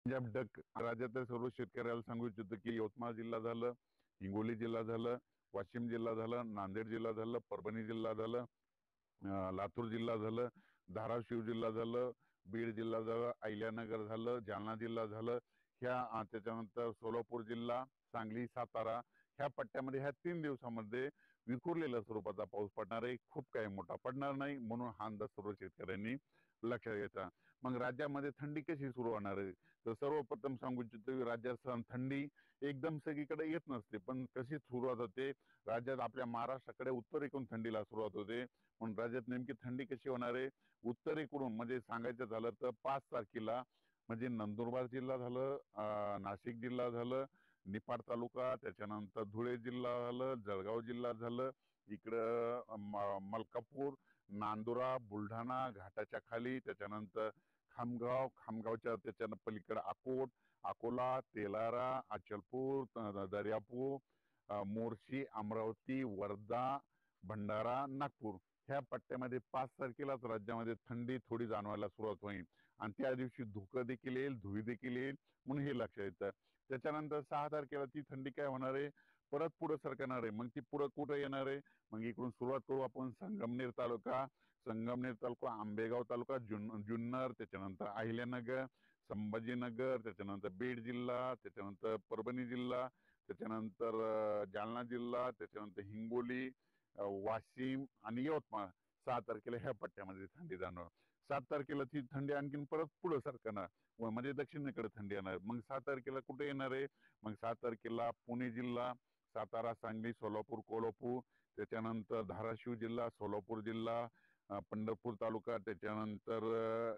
Punjab duck राज्यातील सर्व शेतकऱ्याला सांगू इच्छितो की यवतमाळ जिल्हा झालं, हिंगोली जिल्हा झालं, वाशिम जिल्हा झालं, नांदेड जिल्हा झालं, परभणी जिल्हा झालं, लातूर जिल्हा झालं, धाराशिव जिल्हा झालं, बीड जिल्हा झालं, अहिल्यानगर झालं, जालना जिल्हा झालं, त्याच्यानंतर सोलापूर जिल्हा, सांगली, सातारा ह्या पट्ट्यामध्ये ह्या 3 दिवसामध्ये विखुरलेल्या स्वरूपाचा पाऊस पडणार आहे. खूप काही मोठा पडणार नाही, म्हणून हा अंदाज सर्व शेतकऱ्यांनी लक्षात घ्यायचा. मग राज्यामध्ये थंडी कशी सुरू होणार आहे, तर सर्वप्रथम सांगू इच्छितो राज्यात थंडी एकदम सगळीकडे येत नसते, पण कशी सुरुवात होते राज्यात आपल्या महाराष्ट्राकडे उत्तरेकडून थंडीला सुरुवात होते. म्हणून राज्यात नेमकी थंडी कशी होणार आहे, उत्तरेकडून म्हणजे सांगायचं झालं तर 5 तारखेला म्हणजे नंदुरबार जिल्हा झालं, नाशिक जिल्हा झालं, निफाड तालुका, त्याच्यानंतर धुळे जिल्हा झालं, जळगाव जिल्हा झालं, इकडं मलकापूर, नांदुरा, बुलढाणा घाटाच्या खाली, त्याच्यानंतर खामगावच्या त्याच्या पलीकडे अकोला, तेलारा, अचलपूर, दर्यापूर, मोर्शी, अमरावती, वर्धा, भंडारा, नागपूर ह्या पट्ट्यामध्ये 5 तारखेलाच राज्यामध्ये थंडी थोडी जाणवायला सुरुवात होईल आणि त्या दिवशी धुकं देखील येईल, धुळी देखील येईल, म्हणून हे लक्षात येतं. त्याच्यानंतर 6 तारखेला ती थंडी काय होणार आहे, परत पुढे सरकणार आहे. मग ती पुढे कुठे येणार आहे, मग इकडून सुरुवात करू आपण संगमनेर तालुका, आंबेगाव तालुका, जुन्नर, त्याच्यानंतर अहिल्यानगर, संभाजीनगर, त्याच्यानंतर बीड जिल्हा, त्याच्यानंतर परभणी जिल्हा, त्याच्यानंतर जालना जिल्हा, त्याच्यानंतर हिंगोली, वाशिम आणि यवतमाळ 6 तारखेला ह्या पट्ट्यामध्ये थंडी जाणवणार. 7 तारखेला ती थंडी आणखीन परत पुढे सरकणार म्हणजे दक्षिणेकडे थंडी येणार. मग 6 तारखेला कुठे येणार आहे, मग 7 तारखेला पुणे जिल्हा, सातारा, सांगली, सोलापूर, कोल्हापूर, त्याच्यानंतर धाराशिव जिल्हा, सोलापूर जिल्हा, पंढरपूर तालुका, त्याच्यानंतर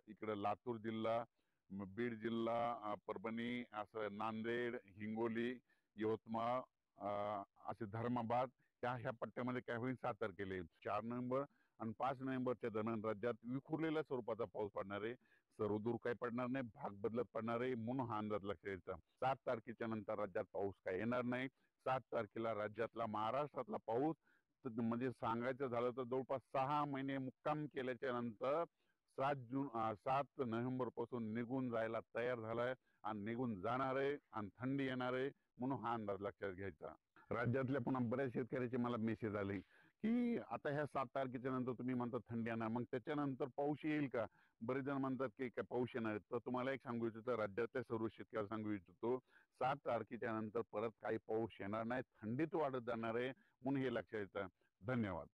इकडे लातूर जिल्हा, बीड जिल्हा, परभणी, असं नांदेड, हिंगोली, यवतमाळ, असे धर्माबाद ह्या पट्ट्यामध्ये काय होईल 7 तारखेला 4 नोव्हेंबर आणि 5 नोव्हेंबरच्या दरम्यान राज्यात विखुरलेल्या स्वरूपाचा पाऊस पडणार आहे. सर्वदूर काही पडणार नाही, भाग बदलत पडणार आहे, म्हणून हा अंदाज लक्षात यायचा. 7 तारखेच्या नंतर राज्यात पाऊस काय येणार नाही. 7 तारखेला राज्यातला महाराष्ट्रातला पाऊस म्हणजे सांगायचं झालं तर जवळपास 6 महिने मुक्काम केल्याच्या नंतर 7 नोव्हेंबर पासून निघून जायला तयार झालाय आणि निघून जाणार आहे आणि थंडी येणार आहे, म्हणून हा अंदाज लक्षात घ्यायचा. राज्यातल्या पुन्हा बऱ्याच शेतकऱ्याचे मला मेसेज आले की आता ह्या 7 तारखेच्या नंतर तुम्ही म्हणता थंडी येणार, मग त्याच्यानंतर पाऊस येईल का? बरेच जण म्हणतात की काय पाऊस येणार. तर तुम्हाला एक सांगू इच्छितो, राज्यातल्या सर्व शेतकऱ्याला सांगू इच्छितो 7 तारखेच्या नंतर परत काही पाऊस येणार नाही, थंडीत वाढत जाणार आहे, म्हणून हे लक्षात येतं. धन्यवाद.